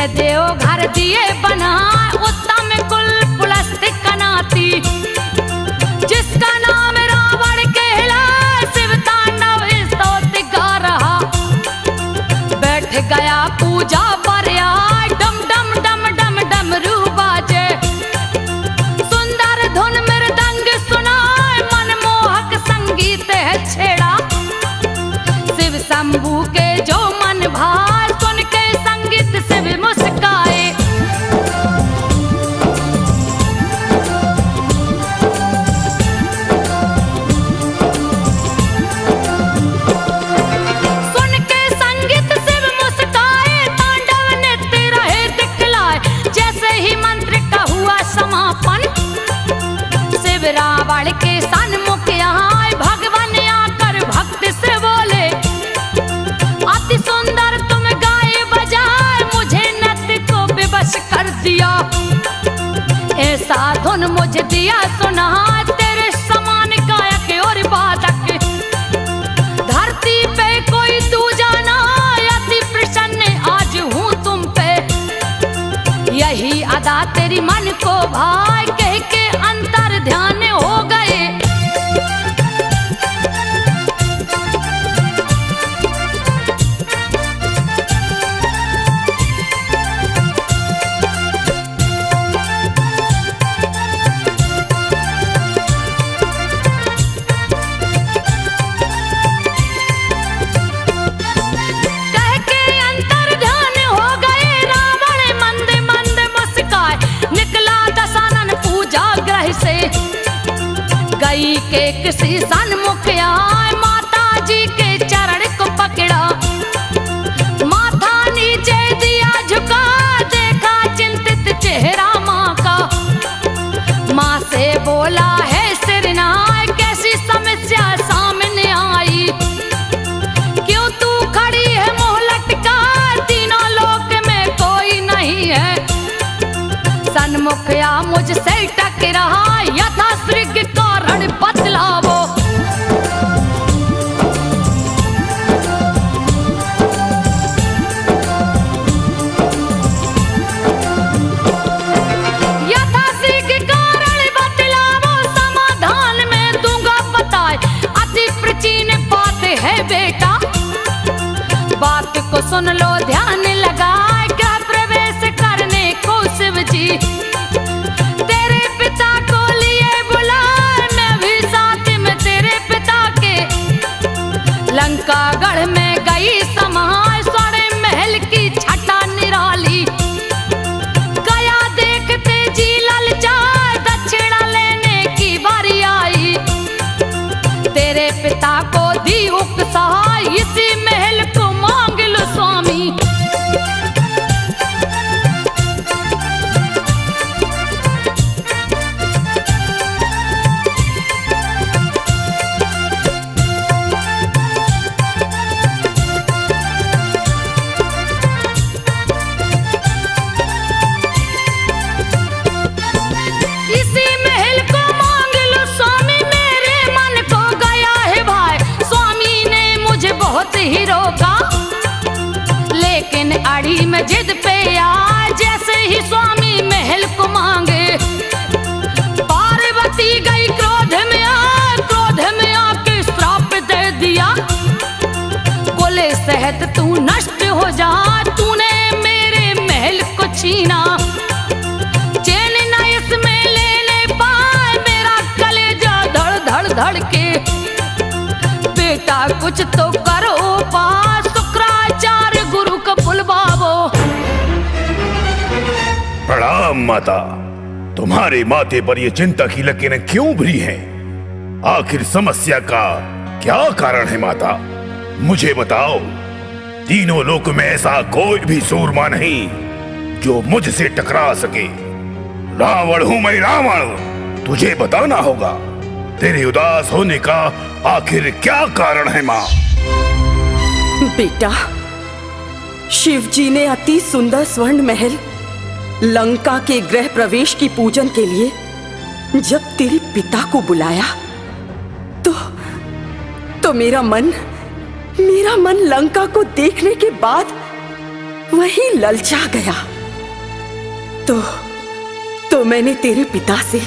ये देव घर दिए बना उत्तम कुल पुलस्त्य कनाती, जिसका नाम रावण कहला शिव तांडव स्तोत्र गा रहा। बैठ गया पूजा पर आए डम डम डम डम डमरू बाजे, सुंदर धुन मृदंग सुनाए मनमोहक संगीत है छेड़ा। शिव शंभू के जो मन भार सुन के संगीत शिव मुस्काए। सुन के संगीत शिव मुस्काए, तांडव नृत्य रहे दिखलाए। जैसे ही मंत्र का हुआ समापन, शिव रावण के सन्मुख आए। भगवान आकर भक्त से बोले, अति सुंदर तुम गाए बजाए, मुझे नृत्य को विवश कर दिया। ऐसा धुन मुझे दिया सुना, तेरे समान गायक और वादक धरती पे कोई दूजा ना। अति प्रसन्न आज हूँ तुम पे, यही अदा तेरी मन को भाई। कह के अंतर ध्यान हो गए। कह के अंतर ध्यान हो गए, रावण मंद मंद मुस्काए। निकला दशानन पूजा ग्रह से, गई के किसी सन्मुख आए। माता जी के चरण को पकड़ा, माथा नीचे दिया झुका। देखा चिंतित चेहरा माँ का, माँ से बोला है सिरनाय, कैसी समस्या सामने आई। क्यों तू खड़ी है मुँह लटका, तीनों लोक में कोई नहीं है। सन्मुख आ मुझसे टकरा, यथा श्रृंग कारण बतलावो। यथा श्रृंग कारण बतलावो, समाधान में दूंगा बताए। अति प्राचीन बात है बेटा, बात को सुन लो ध्यान लगाए। गृह प्रवेश करने को शिव जी तेरे पिता को लिए बुलाए। मैं भी साथ में तेरे पिता के लंका गढ़ में गई समाए। स्वर्ण महल की छटा निराली, गया देखते जी ललचाए। दक्षिणा लेने की बारी आई, तेरे पिता को दी उपसहाय। इसी महल को मांग लो स्वामी। इसी महल को मांग लो स्वामी, मेरे मन को गया है भाई। स्वामी ने मुझे बहुत ही रोका, लेकिन अड़ी में जिद पे आए। जैसे ही स्वामी महल को मांगे, पार्वती गई क्रोध में आके श्राप दे दिया। बोले सहत तू नष्ट हो जा, तूने मेरे महल को छीना। चैन न इसमें लेने पाए, मेरा कलेजा धड़ धड़ धड़ के। बेटा कुछ तो करो पास, शुक्राचार्य गुरु को बुलवाओ। प्रणाम माता, तुम्हारे माथे पर ये चिंता की लकीरें क्यों भरी हैं? आखिर समस्या का क्या कारण है माता? मुझे बताओ। तीनों लोक में ऐसा कोई भी सूरमा नहीं जो मुझसे टकरा सके। रावण हूं मैं, रावण। तुझे बताना होगा, तेरे उदास होने का आखिर क्या कारण है माँ? बेटा, शिव जी ने अति सुंदर स्वर्ण महल लंका के गृह प्रवेश की पूजन के लिए जब तेरे पिता को बुलाया तो मेरा मन लंका को देखने के बाद वही ललचा गया। तो मैंने तेरे पिता से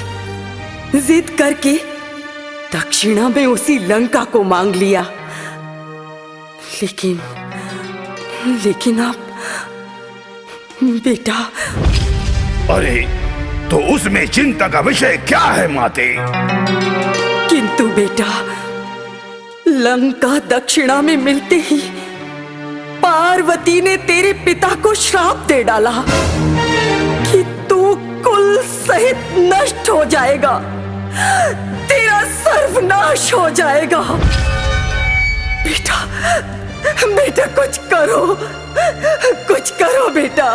जिद करके दक्षिणा में उसी लंका को मांग लिया। लेकिन आप बेटा। अरे तो उसमें चिंता का विषय क्या है माते? किंतु बेटा, लंका दक्षिणा में मिलते ही पार्वती ने तेरे पिता को श्राप दे डाला कि तू कुल सहित नष्ट हो जाएगा, तेरा सर्वनाश हो जाएगा। बेटा कुछ करो बेटा।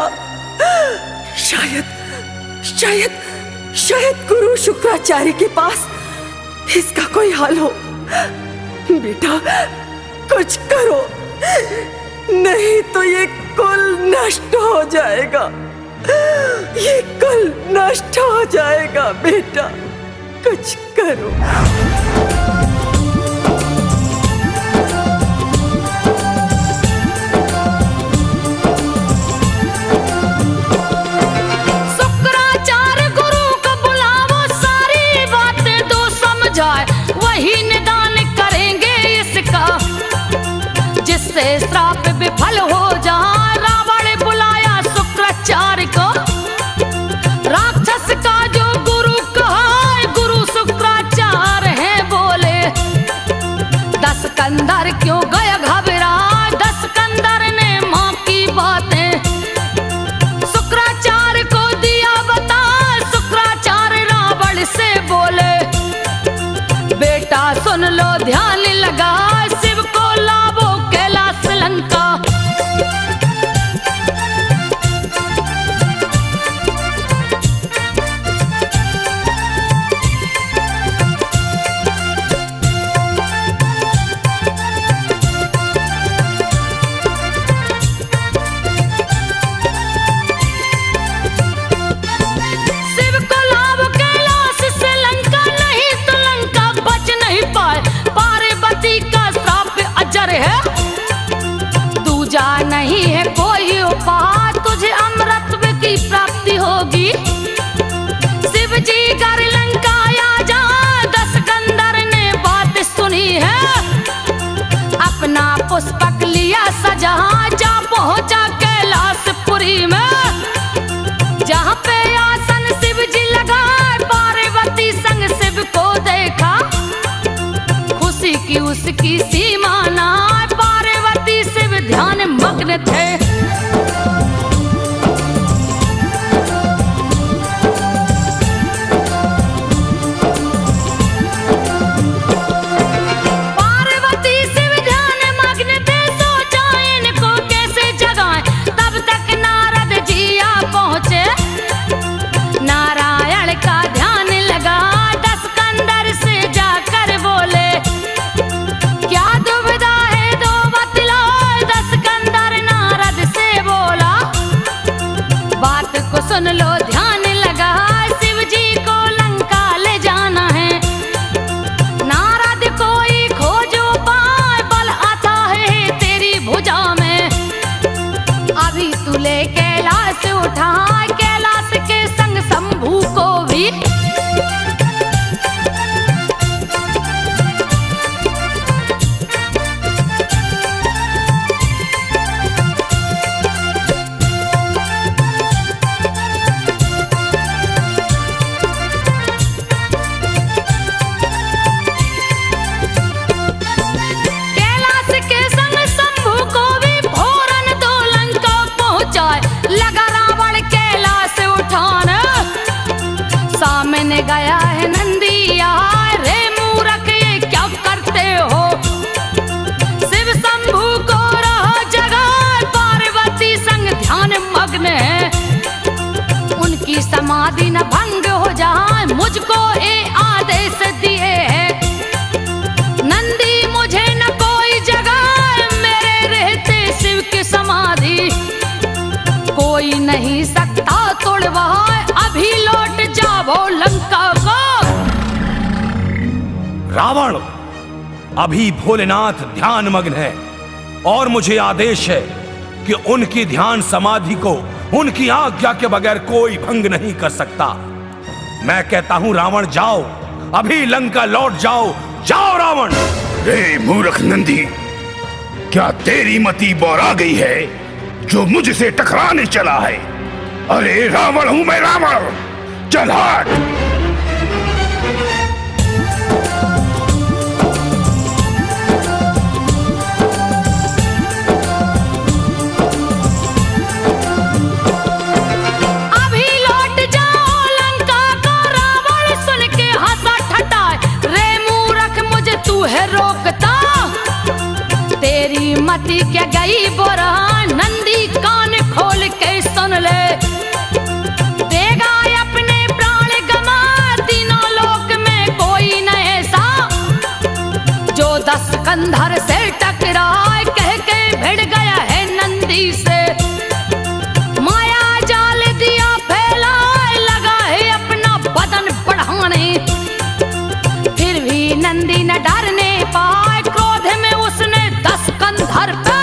शायद गुरु शुक्राचार्य के पास इसका कोई हल हो। बेटा कुछ करो, नहीं तो ये कुल नष्ट हो जाएगा, ये कुल नष्ट हो जाएगा। बेटा कुछ करो। शुक्राचार्य गुरु को बुलावो, सारी बातें तो समझाए, वही निदान करेंगे इसका, जिससे श्राप विफल हो जाए। रावण बुलाया शुक्राचार्य को, राक्षस का जो गुरु कहा, गुरु शुक्राचार्य है बोले। दशकंदर क्यों गया घबरा, दशकंदर ने माँ की बातें शुक्राचार्य को दिया बता। शुक्राचार्य रावण से बोले, बेटा सुन लो ध्यान लगा, शिव को लावो कैलाश लंका। शिव को लावो कैलाश से लंका, नहीं तो लंका बच नहीं पाए। पार्वती का श्राप अजर है, दूजा नहीं है कोई उपाय, तुझे अमृत की प्राप्ति होगी। शिव जी कर लंका आ जा, दशकंदर ने बात सुनी है। अपना पुष्पक लिया सजा, जा पहुंचा कैलाशपुरी में, जहाँ पे आसन शिव जी लगा। पार्वती संग शिव को देखा, खुशी की उसकी सीमा ना। पार्वती शिव ध्यान मग्न थे। पार्वती शिव ध्यान मग्न थे, सोचा इनको कैसे जगाएं। तब तक नारद जी आ पहुंचे, नारायण का ध्यान लगा। दशकंदर से जाकर बोले, क्या दुविधा है दो बतलाओ। दशकंदर नारद से बोला, बात को सुन लो ध्यान लगा, शिव जी को लंका ले जाना है। नारद कोई खोजो पाए, बल आता है तेरी भुजा में। अभी तू ले कैलाश उठा, कैलाश के संग शंभू को भी। कैलाश के संग शंभू को भी भोरन दो लंका पहुंचाए। लगा रावण कैलाश उठाने, सामने गया है नंदिया। रे मूर्ख ये क्या करते हो, शिव शंभू को रहो जगाए। पार्वती संग ध्यान मग्न है, उनकी समाधि न भंग हो जाए। मुझको ये आदेश दिए है, नंदी मुझे न कोई जगाए। मेरे रहते शिव की समाधि कोई नहीं सकता तोड़वाए। अभी लौट जाओ लंका को। रावण, अभी भोलेनाथ ध्यान मग्न है और मुझे आदेश है कि उनकी ध्यान समाधि को उनकी आज्ञा के बगैर कोई भंग नहीं कर सकता। मैं कहता हूं रावण जाओ, अभी लंका लौट जाओ। जाओ रावण। रे मूर्ख नंदी, क्या तेरी मति बौरा गई है जो मुझसे टकराने चला है? अरे रावण हूं मैं, रावण। चल हट। अभी लौट जाओ लंका को, रावण सुन के हंसा ठठाए। रे मूर्ख मुझे तू है रोकता, तेरी मति क्या गई बोरा। नंदी कान खोल के सुन ले, देगा अपने प्राण गमा। तीनों लोक में कोई न ऐसा जो 10 कंधर से टकराए। कह के भिड़ गया है नंदी से, माया जाल दिया फैलाए। लगा है अपना बदन बढ़ाने, फिर भी नंदी न डरने पाए। क्रोध में उसने 10 कंधर पर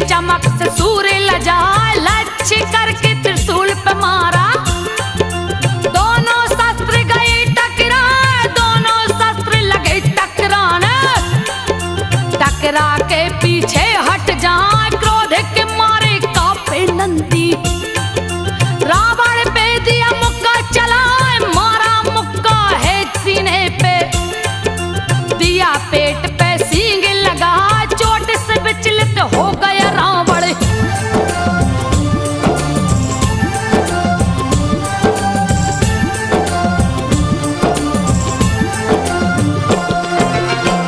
चमक से सूर्य लजाए। लक्ष्य करके त्रिशूल पे मारा, दोनों शस्त्र गए टकरा। दोनों शस्त्र लगे टकराने, टकरा के पीछे हट जाए। क्रोध के मारे कांपे नंदी, रावण पे दिया मुक्का चलाए। मारा मुक्का है सीने पे, दिया पेट पे सींग लगा। चोट से विचलित हो गया रावण,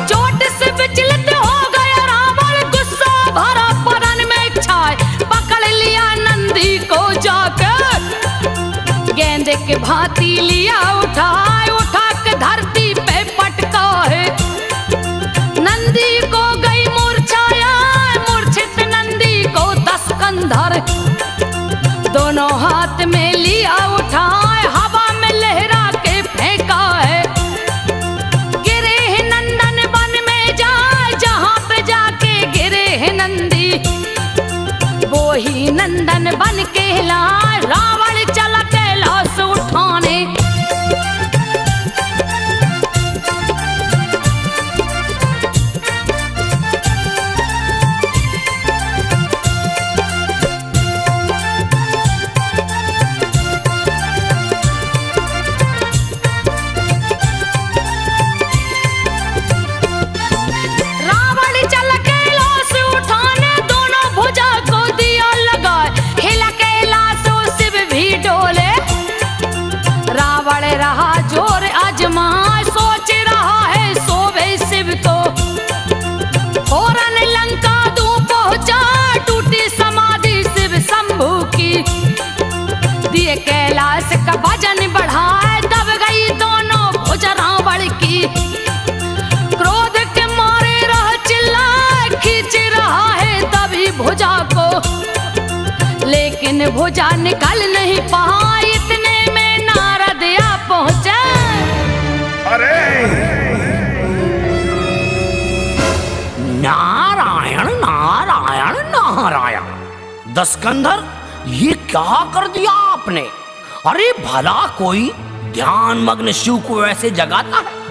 चोट से विचलित हो गया रावण। गुस्सा भरा पवन में छाए, पकड़ लिया नंदी को जाकर। गेंद के भांति लिया उठाए, उठा के धरती पे पटका है। नंदी को गई मूर्छाया, मूर्छित नंदी को 10 कंधर। दोनों हाथ में लिया उठाए, हवा में लहरा के फेंका है। गिरे हैं नंदन वन में जाए, जहां पे जाके गिरे हैं नंदी, वो ही नंदन बन के लाए। रावण चला कैलाश उठाने, रहा जोर आजमाए। सोच रहा है सोवे शिव तो, फौरन लंका दूं पहुंचा। टूटी समाधि शिव शंभू की, दिए कैलाश का वजन बढ़ाए। दब गई दोनों भुजा रावण की, क्रोध के मारे रह चिल्लाए। खींच रहा है तभी भुजा को, लेकिन भुजा निकल नहीं पाई। इतने में नारद आ पहुंचा। अरे नारायण नारायण नारायण। 10 कंधर, ये क्या कर दिया आपने? अरे भला कोई ध्यान मग्न शिव को ऐसे जगाता है?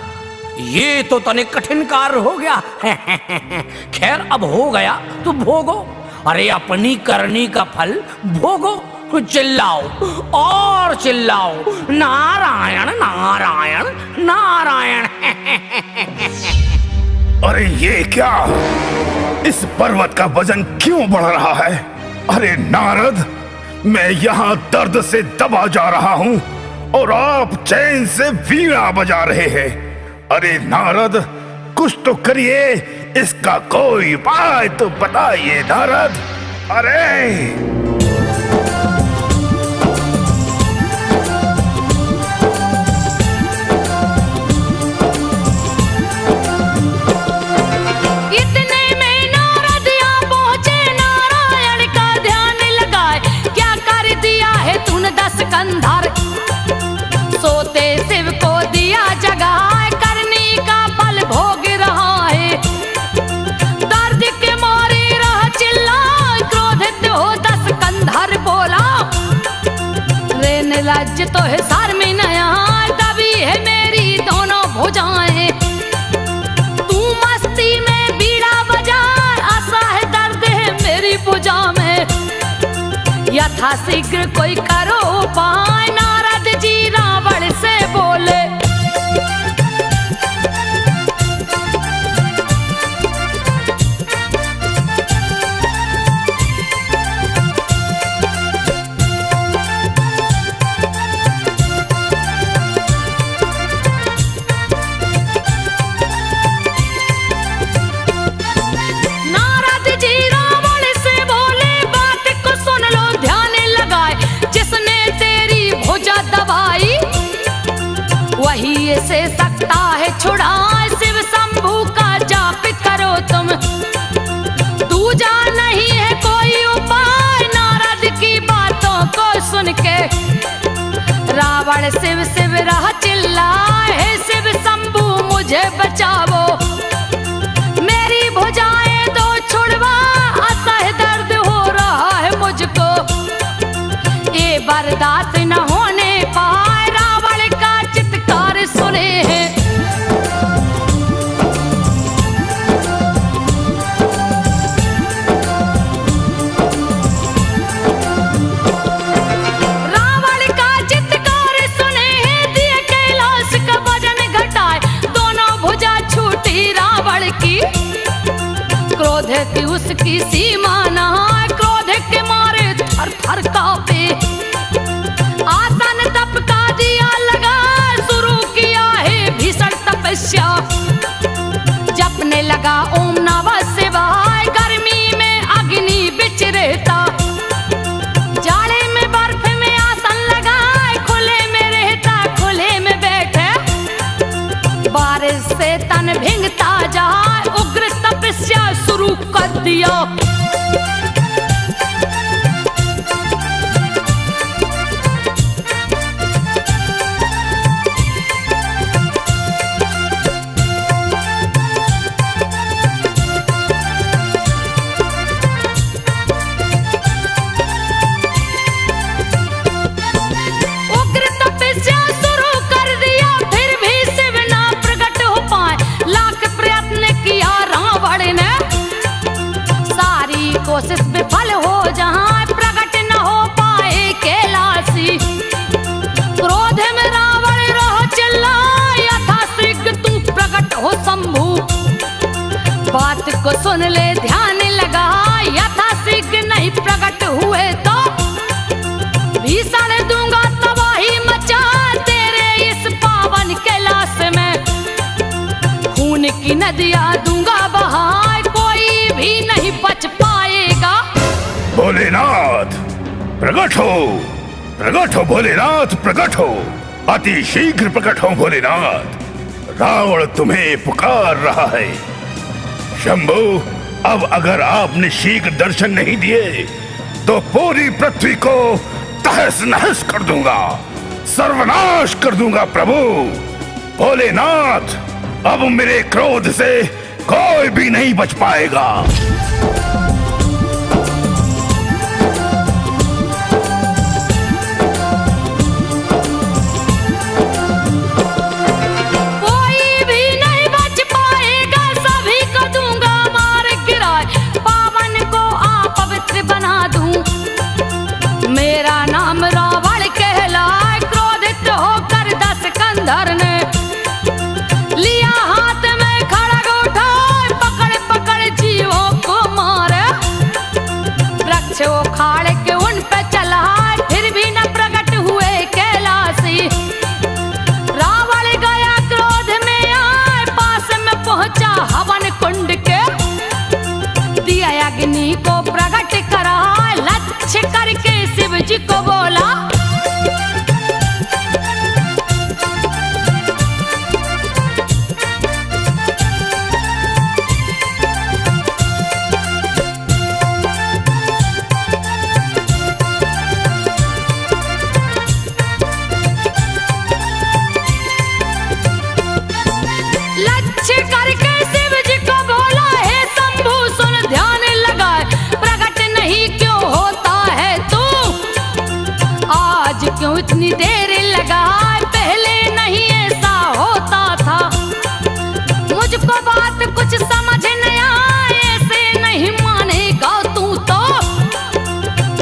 ये तो तनिक कठिन कार्य हो गया। खैर अब हो गया तो भोगो। अरे अपनी करनी का फल भोगो। चिल्लाओ और चिल्लाओ, नारायण नारायण नारायण। अरे ये क्या, इस पर्वत का वजन क्यों बढ़ रहा है? अरे नारद, मैं यहाँ दर्द से दबा जा रहा हूँ और आप चैन से वीणा बजा रहे हैं। अरे नारद, कुछ तो करिए, इसका कोई उपाय तो बताइए नारद। अरे सुन दस कंधर, सोते शिव को दिया जगाए, करनी का फल भोग रहा है। दर्द के मारे रह चिल्लाए, क्रोधित हो दस कंधर बोला, रे निर्लज्ज तो है सर में नया, दबी है मेरी दोनों भुजाएं। तू मस्ती में बीड़ा बजा, आशा है दर्द है मेरी भुजा में। यथा शीघ्र कोई करो उपाय, नारद जी रावण से बोले। नारद जी रावण से बोले, बात को सुन लो ध्यान लगाए, जिसने तेरी भुजा दबाई वही से सकता है छुड़ाए। शिव शंभू का जाप करो तुम, दूजा नहीं है कोई उपाय। नारद की बातों को सुन के रावण शिव शिव रहा चिल्लाए, हे शिव शंभू मुझे बचाओ, मेरी भुजाएं दो छुड़वा, असह्य दर्द हो रहा है मुझको। ये बर्दाश्त न होने पाए, रावण का चित्कार सुने हैं। रावण का चित्कार सुने हैं, दिए कैलाश का वजन घटाए, दोनों भुजा छूटी रावण की। क्रोध की उसकी सीमा न, क्रोध के मारे थर थर कांपे। आसन तप का दिया लगा, शुरू किया है भीषण तपस्या। जपने लगा ओम नमः शिवाय, गर्मी में अग्नि बिच रहता, जाड़े में बर्फ में आसन लगाए, खुले में रहता खुले में बैठे। बारिश से तन भिंगता जाए, उग्र तपस्या शुरू कर दिया। उग्र तपस्या शुरू कर दिया, फिर भी शिव ना प्रकट हो पाए। लाख प्रयत्न किया रावण ने, सारी कोशिश विफल हो जहां, प्रकट न हो पाए कैलाशी। क्रोध में रावण रह चिल्लाए, यथा शीघ्र तू प्रकट हो शंभू। बात को सुन ले ध्यान लगा, यथा शीघ्र नहीं प्रकट हुए तो भीषण दूंगा तबाही मचा, तेरे इस पावन कैलाश में। खून की नदियां दूंगा बहाए, कोई भी नहीं बच पाएगा। भोलेनाथ प्रकट हो भोलेनाथ प्रकट हो, अति शीघ्र प्रकट हो भोलेनाथ। रावण तुम्हें पुकार रहा है। शंभू, अब अगर आपने शीघ्र दर्शन नहीं दिए तो पूरी पृथ्वी को तहस नहस कर दूंगा, सर्वनाश कर दूंगा प्रभु। भोलेनाथ, अब मेरे क्रोध से कोई भी नहीं बच पाएगा। कोई भी नहीं बच पाएगा, सभी को दूंगा मार गिराए, पावन को अपवित्र बना दूं। मेरा नाम रावण कहलाए, क्रोधित होकर दस कंधर ने लिया हाथ में खड़ग उठाए, पकड़ पकड़ जीवों को आज क्यों इतनी देर लगाए, पहले नहीं ऐसा होता था। मुझको बात कुछ समझ नहीं आए, ऐसे नहीं मानेगा तू तो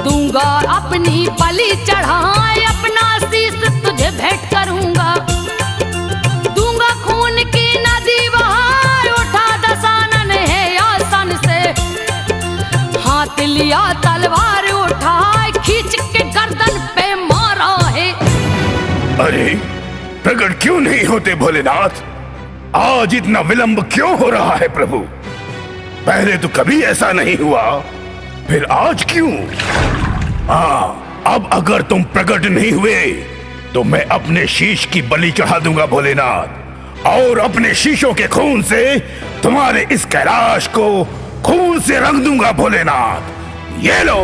दूंगा अपनी बलि चढ़ाए, अपना शीश तुझे भेंट करूंगा। दूंगा खून की नदी बहाए, उठा दशानन है आसन से, हाथ लिया तलवार उठाए, खींच के गर्दन पे मारा है। अरे प्रकट क्यों नहीं होते भोलेनाथ? आज इतना विलंब क्यों हो रहा है प्रभु? पहले तो कभी ऐसा नहीं हुआ, फिर आज क्यों? हाँ, अब अगर तुम प्रकट नहीं हुए तो मैं अपने शीश की बलि चढ़ा दूंगा भोलेनाथ, और अपने शीशों के खून से तुम्हारे इस कैलाश को खून से रंग दूंगा भोलेनाथ। ये लो,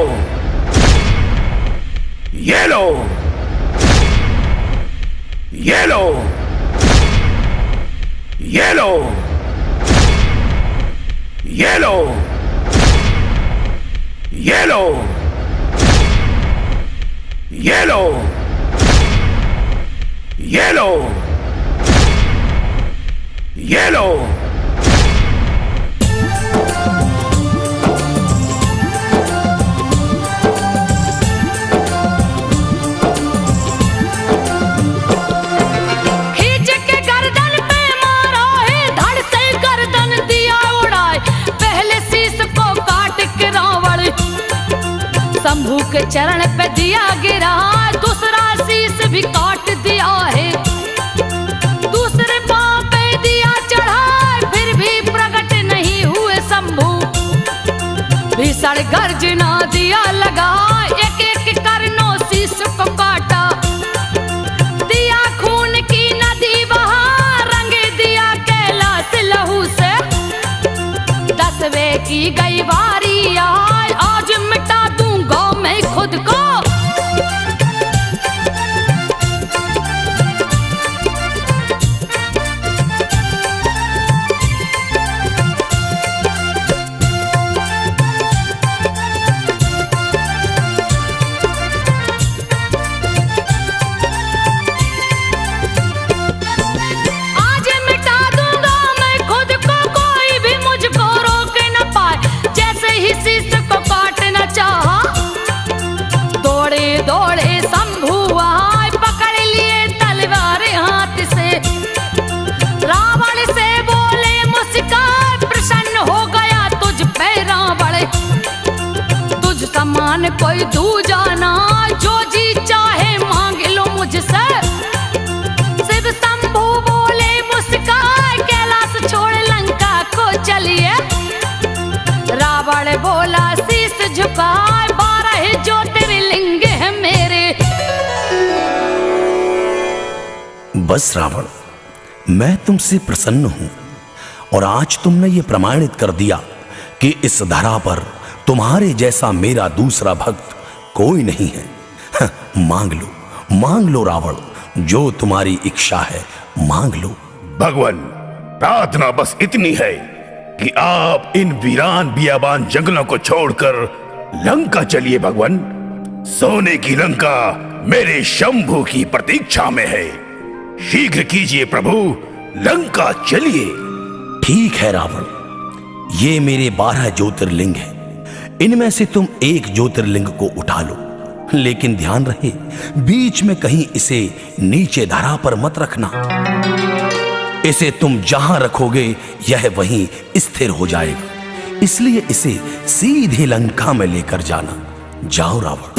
ये लो, ये लो, ये लो, ये लो, ये लो, ये लो, ये लो, ये लो। खींच के गर्दन पे मारा है, धड़ से गर्दन दिया उड़ाए, पहले शीश को काट के रावण शंभू के चरण पे दिया गिरा, दूसरा शीश भी काट दिया है। दूसरे पांव पे दिया चढ़ा, फिर भी प्रकट नहीं हुए शंभू। भीषण गर्जना दिया लगा, एक एक करनो शीश को काटा, दिया खून की नदी बहा, रंग दिया कैलाश लहू से। 10वें की गई बारी आए, आज मिटा दूंगा मैं खुद को। आज मिटा दूंगा मैं खुद को, कोई भी मुझको रोक न पाए। जैसे ही शीश को काटना चाहा, दौड़े दौड़े शंभू आए, पकड़ लिए तलवार हाथ से। रावण से बोले मुस्कान, प्रसन्न हो गया तुझ पे रावण। तुझ समान कोई दूजा ना, जो जी चाहे मांग लो मुझसे। शिव शंभू बोले मुस्कान, कैलाश छोड़ लंका को चलिए। रावण बोला शीश झुकाए, 12 ज्योतिर्लिंग है मेरे। बस रावण, मैं तुमसे प्रसन्न हूं, और आज तुमने ये प्रमाणित कर दिया कि इस धरा पर तुम्हारे जैसा मेरा दूसरा भक्त कोई नहीं है। मांग लो रावण, जो तुम्हारी इच्छा है मांग लो। भगवान, प्रार्थना बस इतनी है कि आप इन वीरान बियाबान जंगलों को छोड़कर लंका चलिए भगवान। सोने की लंका मेरे शंभू की प्रतीक्षा में है। शीघ्र कीजिए प्रभु, लंका चलिए। ठीक है रावण, ये मेरे 12 ज्योतिर्लिंग हैं। इनमें से तुम एक ज्योतिर्लिंग को उठा लो, लेकिन ध्यान रहे बीच में कहीं इसे नीचे धरा पर मत रखना। इसे तुम जहां रखोगे यह वहीं स्थिर हो जाएगा, इसलिए इसे सीधे लंका में लेकर जाना। जाओ रावण।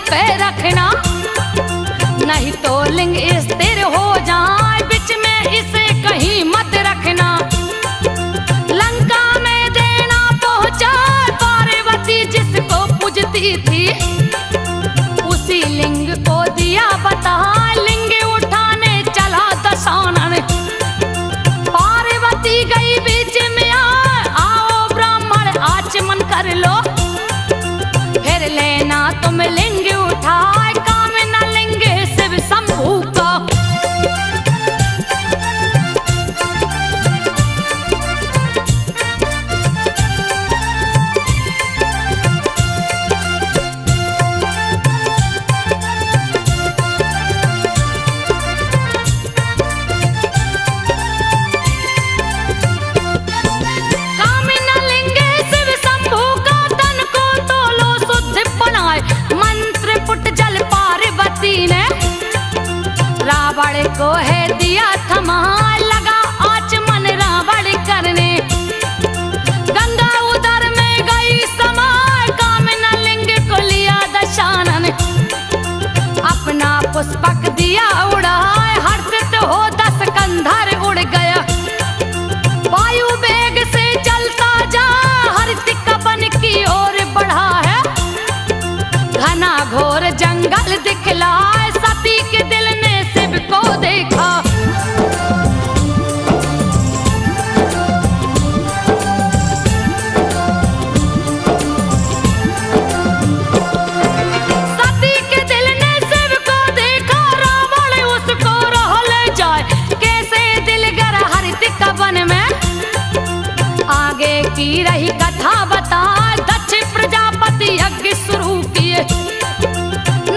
पे रखना, नहीं तो लिंग स्थिर हो जाए, बीच में इसे कहीं मत रखना। लंका में देना पहुंचा, पार्वती जिसको पूजती थी, उसी लिंग को दिया बता। लिंग उठाने चला दशानन, पार्वती गई बीच में। आओ ब्राह्मण आचमन कर लो, फिर लेना तुम लिंग घोर जंगल दिखलाए, सती के दिल ने शिव को देखा। सती के दिल ने शिव को देखा, रावण उसको रह ले जाए, कैसे दिलगर हरित कवन में। आगे की रही कथा बता, दक्ष प्रजापति यज्ञ शुरू किए,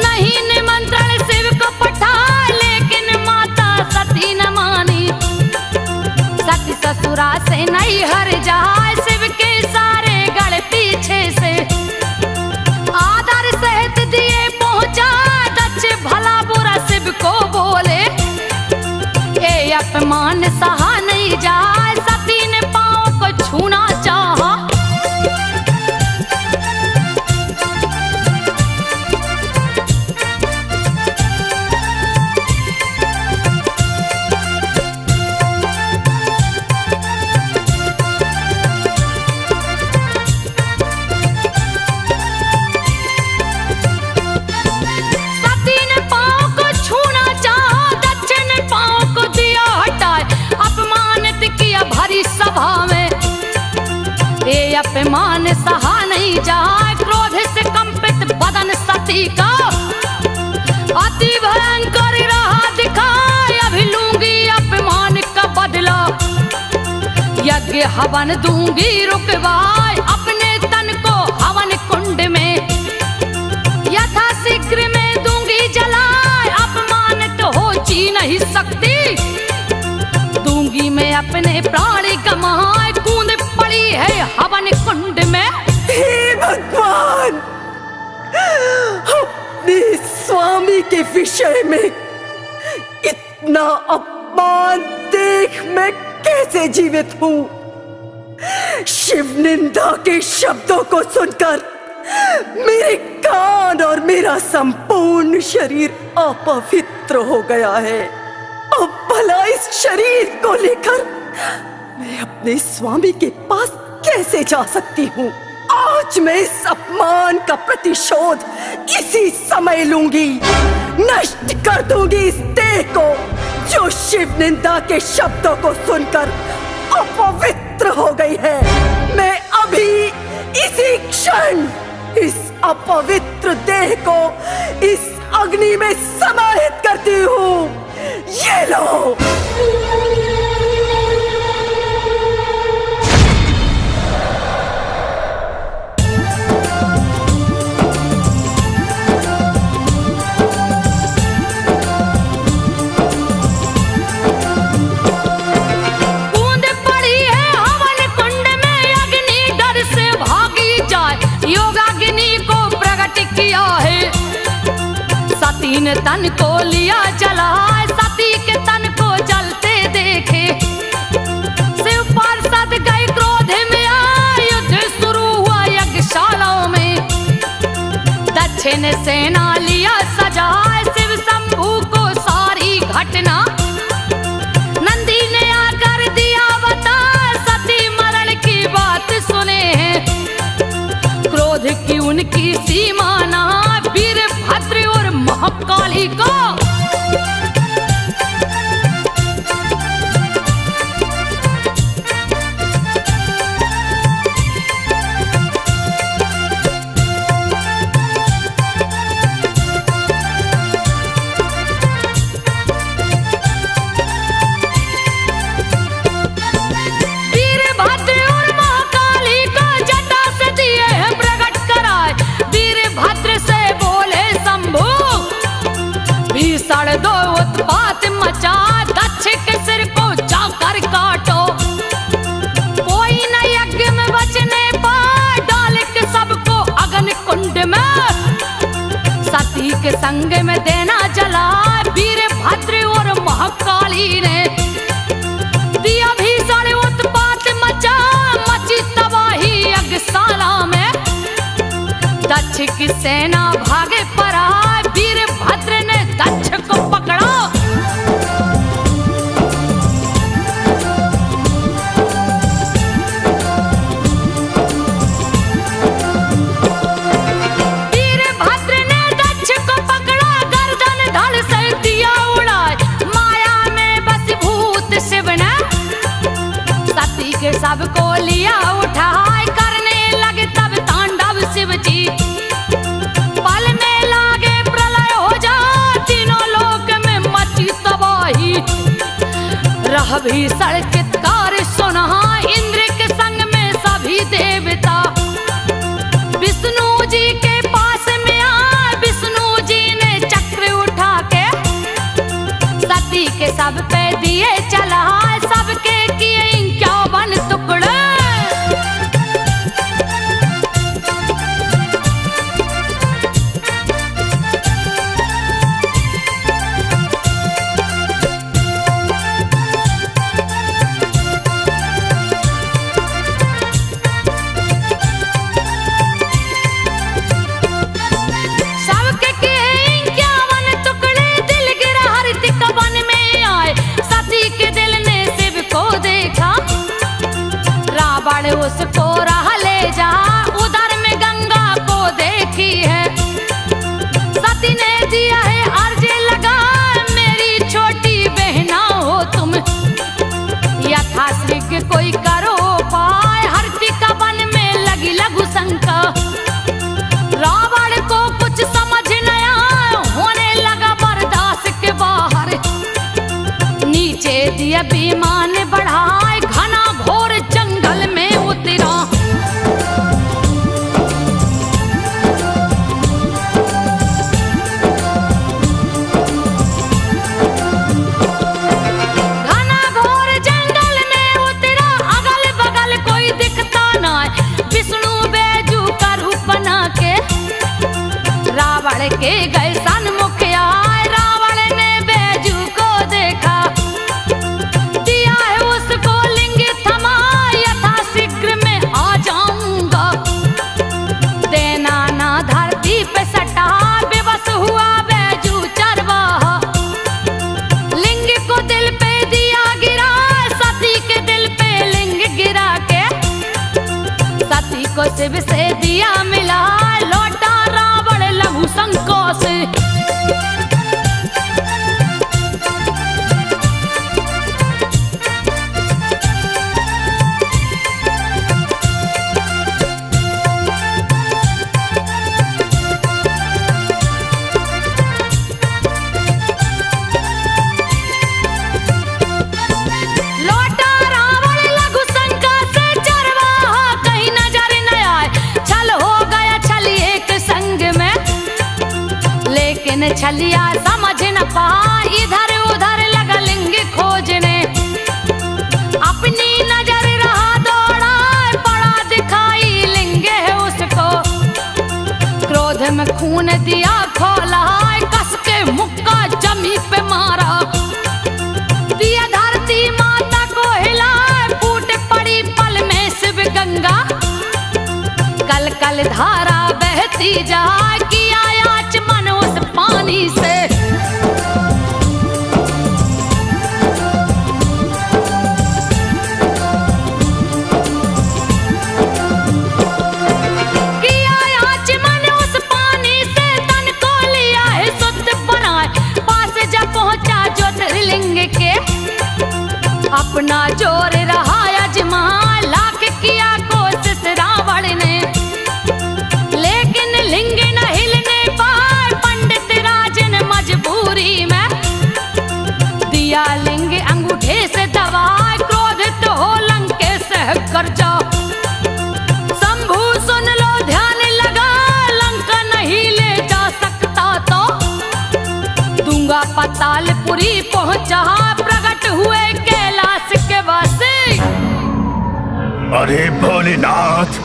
नहीं निमंत्रण शिव को पठाए, लेकिन माता सती न मानी। सती ससुरा से नहीं हर जाए, शिव के सारे गढ़ पीछे से आदर सहित दिए पहुंचा। दक्ष भला बुरा शिव को बोले, ये अपमान सहा नहीं जाए। सती ने पांव को छूना चाहा, सती ने पांव को छूना चाहा, दक्ष ने पांव को दिया हटाए, अपमानित किया भरी सभा में। ये अपमान सहा नहीं जाए, क्रोध से कंपित बदन सती का अति भयंकर रहा दिखाए। अभी लूंगी अपमान का बदला, यज्ञ हवन दूंगी रुकवाए, अपने तन को हवन कुंड में यथा शीघ्र में दूंगी जलाए। अपमानित हो जी नहीं सकती, दूंगी मैं अपने प्राण गमाए। कूद पड़ी है हवन कुंड में। हे भगवान, अपने स्वामी के विषय में इतना अपमान देख मैं कैसे जीवित हूँ। शिव निंदा के शब्दों को सुनकर मेरे कान और मेरा संपूर्ण शरीर अपवित्र हो गया है। अब भला इस शरीर को लेकर मैं अपने स्वामी के पास कैसे जा सकती हूँ। आज मैं इस अपमान का प्रतिशोध इसी समय लूंगी। नष्ट कर दूंगी इस देह को जो शिव निंदा के शब्दों को सुनकर अपवित्र हो गई है। मैं अभी इसी क्षण इस अपवित्र देह को इस अग्नि में समाहित करती हूँ। ये लो। कूद पड़ी है हवन कुंड में, अग्नि डर से भागी जाए, योगाग्नि को प्रकट किया है। सती ने तन को लिया जलाए, सती के तन को जलते देखे। शिव पार्षद गए क्रोध में आए, युद्ध शुरू हुआ यज्ञशालाओं में। दक्ष ने सेना लिया सजाए, शिव शंभू को सारी घटना नंदी ने आकर दिया बता। सती मरण की बात सुने हैं, क्रोध की उनकी सीमा ना। वीरभद्र और महाकाली को वीरभद्र और महाकाली को जटा से दिए हैं प्रकट कराए। वीरभद्र से बोले शंभू, भीषण दो उत्पात मचा, दक्ष के सिर को जाकर काटो। कोई न यज्ञ में बचने पाए, डाल के सबको अग्नि कुंड में। सती के संग में देना जला, वीरभद्र और महाकाली ने दिया भीषण उत्पात मचा। मची तबाही यज्ञशाला में, दक्ष की सेना भागे पड़ा। वीरभद्र ने दक्ष को पकड़ा, वीरभद्र ने दक्ष भीषण चित्कार सुना इंद्र के संग में सभी देवता। विष्णु जी के पास में आए, विष्णु जी ने चक्र उठा के सती के सब पे दिए चला, सबके किए 51 टुकड़े। उसको राह ले जा, उधर में गंगा को देखी है। सती ने दिया है अर्ज लगा, मेरी छोटी बहना हो तुम, यथाशीघ्र कोई करो पाए। हरती का वन में लगी लघु शंका, रावण को कुछ समझ न आया, होने लगा बर्दाश्त के बाहर। नीचे दिया विमान बढ़ाए, घना घोर जंगल में उतरा। घना घोर जंगल में उतरा, अगल बगल कोई दिखता ना, विष्णु बैजू का रूप बना के रावण के गए सन्मुख आए। रावण ने बैजू को देखा, दिया है उसको लिंग थमा, यथाशीघ्र में आ जाऊंगा। देना ना धरती पे सटा, बेबस हुआ बैजू चरवाहा। लिंग को दिल पे दिया गिरा, सती के दिल पे लिंग गिरा के सती को शिव से दिया मिला। लौटा रावण लघु शंका से, लौटा रावण लघु शंका से, चरवाहा कहीं नजर न आए। छल हो गया छलिए के संग में, लेकिन छलिया समझ न पाए। इधर उधर लगा लिंग खोजने, अपनी नजर रहा दौड़ा, बड़ा दिखाई लिंग है उसको। क्रोध में खून दिया खोला, कस के मुक्का जमी पे मारा। दिया धरती माता को हिला, फूट पड़ी पल में शिव गंगा। कल कल धारा बहती जा, किया आचमन उस पानी से। किया आचमन उस पानी से, तन को लिया है शुद्ध बनाए। पास जब पहुंचा ज्योतिर्लिंग के, अपना जोर रहा अजमा। लाख किया कोशिश रावण ने, लेकिन लिंग न हिलने पाए। पंडित राजन मजबूरी में दिया लिंग अंगूठे से दबा। क्रोधित हो लंकेश कर जा, शंभु सुन लो ध्यान लगा। लंका नहीं ले जा सकता तो दूंगा पातालपुरी पहुंचा। प्रकट हुए कैलाश के वासी। अरे भोलेनाथ,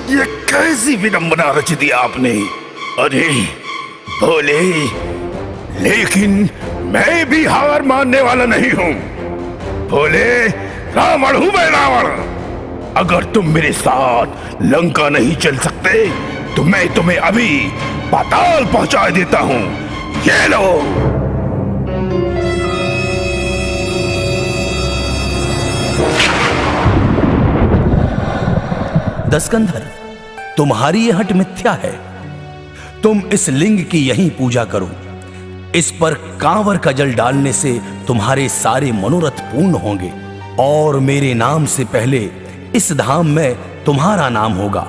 ये कैसी विडंबना रच दी आपने। अरे भोले, लेकिन मैं भी हार मानने वाला नहीं हूं। भोले, रावण हूं मैं, रावण। अगर तुम मेरे साथ लंका नहीं चल सकते तो मैं तुम्हें अभी पाताल पहुंचा देता हूं। ये लो। दस्कंधर, तुम्हारी यह हट मिथ्या है। तुम इस लिंग की यहीं पूजा करो। इस पर कांवर का जल डालने से तुम्हारे सारे मनोरथ पूर्ण होंगे और मेरे नाम से पहले इस धाम में तुम्हारा नाम होगा।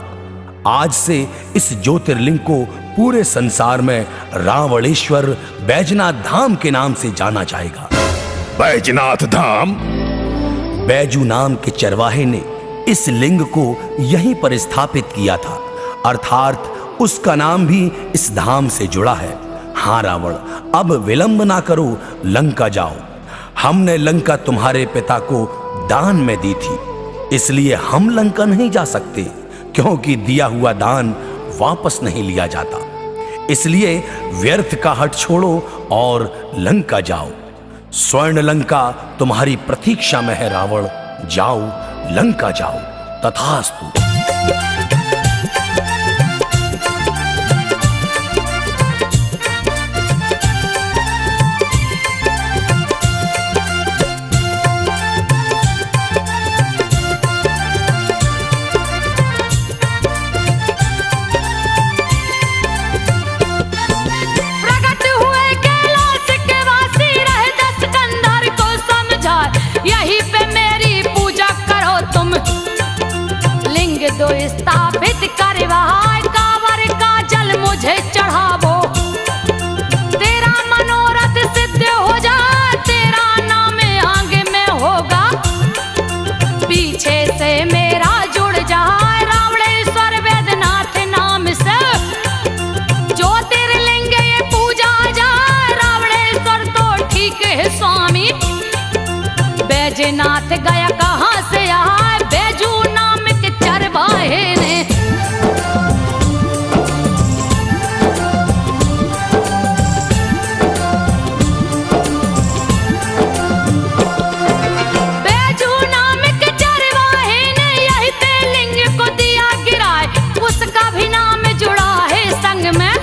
आज से इस ज्योतिर्लिंग को पूरे संसार में रावणेश्वर बैजनाथ धाम के नाम से जाना जाएगा। बैजनाथ धाम? बैजू नाम के चरवाहे ने इस लिंग को यहीं पर स्थापित किया था, अर्थात उसका नाम भी इस धाम से जुड़ा है। हाँ रावण, अब विलंब ना करो, लंका जाओ। हमने लंका तुम्हारे पिता को दान में दी थी, इसलिए हम लंका नहीं जा सकते, क्योंकि दिया हुआ दान वापस नहीं लिया जाता। इसलिए व्यर्थ का हट छोड़ो और लंका जाओ। स्वर्ण लंका तुम्हारी प्रतीक्षा में है रावण, जाओ लंका जाओ, तथास्तु। यहीं पे मेरी पूजा करो तुम, लिंग दो स्थापित करवाए, कांवर का जल मुझे चढ़ावो। तेरा मनोरथ सिद्ध हो जाए, तेरा नाम आगे में होगा, पीछे से मेरा जुड़ जाए रावणेश्वर वैद्यनाथ नाम से। ज्योतिर्लिंग ये पूजा जाए रावणेश्वर तो ठीक है स्वामी। बैजनाथ गया कहाँ से आए, बैजू नाम के चरवाहे ने। बैजू नाम के चरवाहे ने यही पे लिंग को दिया गिराए, उसका भी नाम जुड़ा है संग में।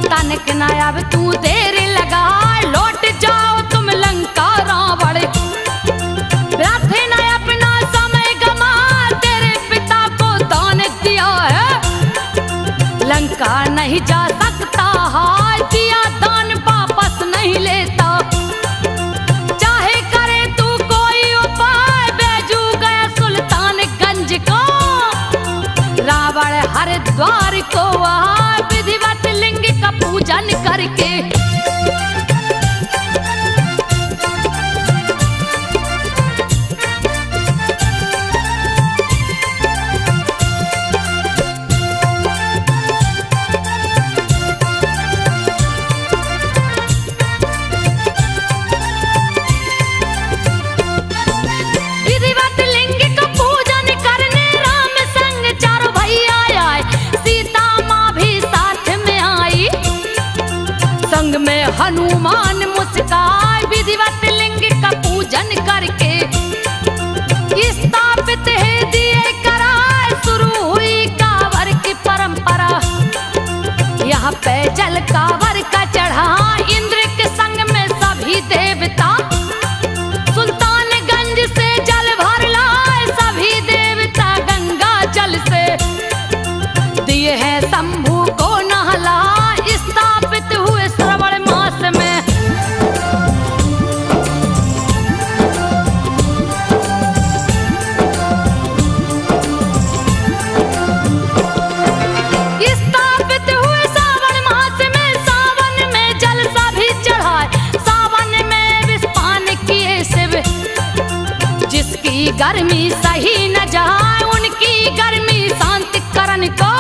तनक न अब तू देर लगा, लौट जाओ तुम लंका रावण। अपना समय गमा, तेरे पिता को दान दिया है, लंका नहीं जा सकता, हाय दिया दान वापस नहीं लेता। चाहे करे तू कोई उपाय, बैजू गया सुल्तानगंज को, रावण हरिद्वार को आए विधिवत लिंग का पूजन करके। हनुमान मुस्काए विधिवत लिंग का पूजन करके, स्थापित है दिए कराए, शुरू हुई कांवर की परंपरा। यहाँ पे जल कांवर का चढ़ा, इंद्र के संग में सभी देवता, सुल्तानगंज से जल भर लाए सभी देवता, गंगा जल से दिए हैं शंभू को नहला, स्थापित हुए श्रवण मास में। स्थापित हुए सावन मास में, सावन में जल सभी चढ़ाए, सावन में विस्पान किए शिव। जिसकी गर्मी सही न जाए, उनकी गर्मी शांति करन को